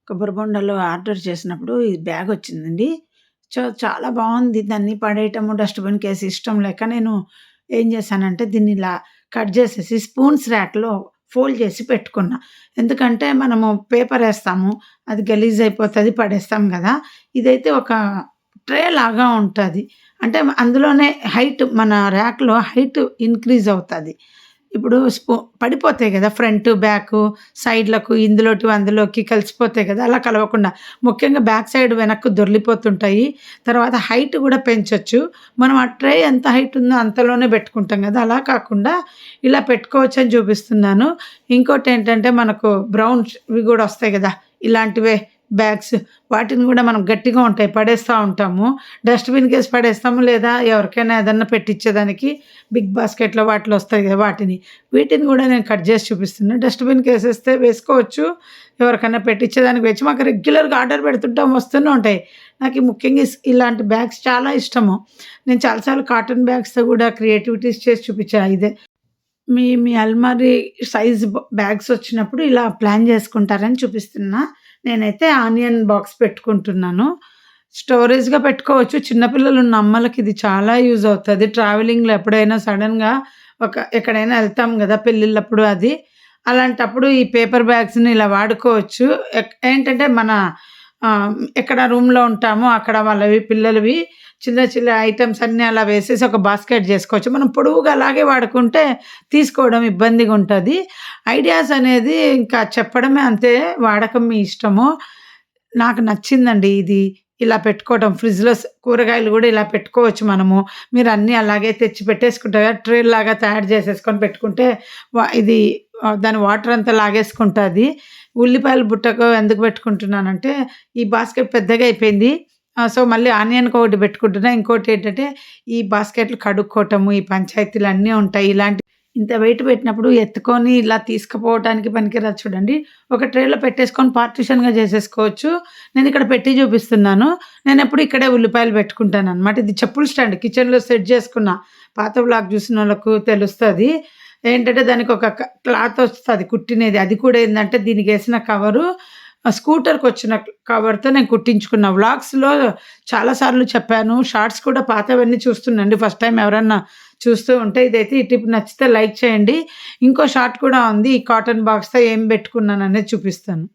కొబ్బరి బొండాలు ఆర్డర్ చేసినప్పుడు ఈ బ్యాగొచ్చిందండి. చాలా బావుంది. దాన్ని పడేయటము, డస్ట్‌బిన్‌కేసి ఇష్టం లేక నేను ఏం చేశానంటే దీన్ని ఇలా కట్ చేసేసి స్పూన్స్ ర్యాక్‌లో ఫోల్డ్ చేసి పెట్టుకున్నా. ఎందుకంటే మనము పేపరేస్తాము. అది గలీజయిపోతది పడేస్తాం గదా! ఇదైతే ఒక ట్రే లాగా ఉంటది. అంటే అందులోనే హైట్ మన ర్యాక్‌లో హైట్ ఇంక్రీజ్ అవుతది. ఇప్పుడు పడిపోతాయి గదా! ఫ్రంటు, బ్యాకు, సైడ్‌లకు ఇందులోటివి అందులోకి కలిసిపోతాయి గదా! అలా కలవకుండా. ముఖ్యంగా బ్యాక్ సైడ్ వెనక్కు దొర్లిపోతుంటాయి. తర్వాత హైట్ గూడా పెంచొచ్చు. మనం ఆ ట్రే ఎంత హైట్ ఉందో అంతలోనే బెట్టుకుంటాం గదా! అలా కాకుండా ఇలా పెట్టుకోవచ్చని చూపిస్తున్నాను. ఇంకోటేంటంటే మనకు బ్రౌన్‌వి గూడా ఒస్తాయి గదా! ఇలాంటివే బ్యాగ్స్ వాటిని గూడా మనం గట్టిగా ఉంటాయి పడేస్తా ఉంటాము. డస్ట్‌బిన్‌కేసి పడేస్తాము. లేదా ఎవరికైనా ఏదన్నా పెట్టిచ్చేదానికి బిగ్ బాస్కెట్‌లో వాటిలో ఒస్తాయి గదా! వాటిని. వీటిని గూడా నేను కట్ జేసి చూపిస్తున్నా. డస్ట్‌బిన్‌కేసేస్తే వేసుకోవచ్చు. ఎవరికన్నా పెట్టిచ్చేదానికి వేయచ్చు. మాకు రెగ్యులర్‌గా ఆర్డర్ పెడుతుంటాం వస్తూనే ఉంటాయి. నాకి ముఖ్యంగా ఇలాంటి బ్యాగ్స్ చాలా ఇష్టము. నేను చాలా సార్లు కాటన్ బ్యాగ్స్‌తో గూడా క్రియేటివిటీస్ చేసి చూపిచ్చా. ఇదే మీ మీ అల్మారీ సైజ్ బ్యాగ్స్ వచ్చినప్పుడు ఇలా ప్లాన్ చేసుకుంటారని చూపిస్తున్నా. నేనైతే ఆనియన్ బాక్స్ పెట్టుకుంటున్నాను. స్టోరేజ్‌గా పెట్టుకోవచ్చు. చిన్న పిల్లలున్న అమ్మలకి ఇది చాలా యూజ్ అవుతది. ట్రావెలింగ్‌లో ఎప్పుడైనా సడెన్‌గా ఎక్కడైనా ఎళ్తాం గదా! పెళ్ళిళ్ళప్పుడు అది. అలాంటప్పుడు ఈ పేపర్ బ్యాగ్స్‌ని ఇలా వాడుకోవచ్చు. ఏంటంటే మన ఎక్కడ రూమ్‌లో ఉంటామో అక్కడ వాళ్ళవి పిల్లలవి చిన్న చిన్న ఐటెమ్స్ అన్నీ అలా వేసేసి ఒక బాస్కెట్ జేసుకోవచ్చు. మనం పొడవుగా అలాగే వాడుకుంటే తీసుకోవడం ఇబ్బందిగుంటది. ఐడియాస్ అనేది ఇంకా చెప్పడమే అంతే. వాడకం మీ ఇష్టము. నాకు నచ్చిందండి ఇది. ఇలా పెట్టుకోవడం ఫ్రిడ్జ్‌లో కూరగాయలు గూడా ఇలా పెట్టుకోవచ్చు మనము. మీరన్నీ అలాగే తెచ్చి పెట్టేసుకుంటారు కదా! ట్రేలాగా తయారు చేసేసుకొని పెట్టుకుంటే ఇది దాని వాటర్ అంతా లాగేసుకుంటాది. ఉల్లిపాయల బుట్టకు ఎందుకు పెట్టుకుంటున్నానంటే, ఈ బాస్కెట్ పెద్దగా అయిపోయింది. సో, మళ్ళీ ఆనియన్‌కొకటి పెట్టుకుంటున్నా. ఇంకోటేంటంటే, ఈ బాస్కెట్‌లు కడుక్కోవటము, ఈ పంచాయతీలన్నీ ఉంటాయి. ఇంత వెయిట్ పెట్టినప్పుడు ఎత్తుకొని ఇలా తీసుకుపోవటానికి పనికిరాదు చూడండి. ఒక ట్రేలో పెట్టేసుకొని పార్టిషన్‌గా చేసేసుకోవచ్చు. నేనిక్కడ పెట్టి చూపిస్తున్నాను. నేనెప్పుడు ఇక్కడే ఉల్లిపాయలు పెట్టుకుంటాననమాట. ఇది చెప్పుల స్టాండ్ కిచెన్‌లో సెట్ చేసుకున్నా. పాత వ్లాగ్ చూసినోళ్ళకు తెలుస్తది. ఏంటంటే దానికొక క్లాత్ ఒస్తది కుట్టినది. అది కూడా ఏందంటే దీనికేసిన కవరు స్కూటర్‌కొచ్చిన కవర్‌తో నేను కుట్టించుకున్నా. వ్లాగ్స్‌లో చాలా సార్లు చెప్పాను. షార్ట్స్ కూడా పాతవన్నీ చూస్తుండండి. ఫస్ట్ టైమ్ ఎవరన్నా చూస్తూ ఉంటే ఇదైతే ఈ టిప్ నచ్చితే లైక్ చేయండి. ఇంకో షార్ట్ కూడా ఉంది. ఈ కాటన్ బాక్స్‌తో ఏం పెట్టుకున్నాననేది చూపిస్తాను.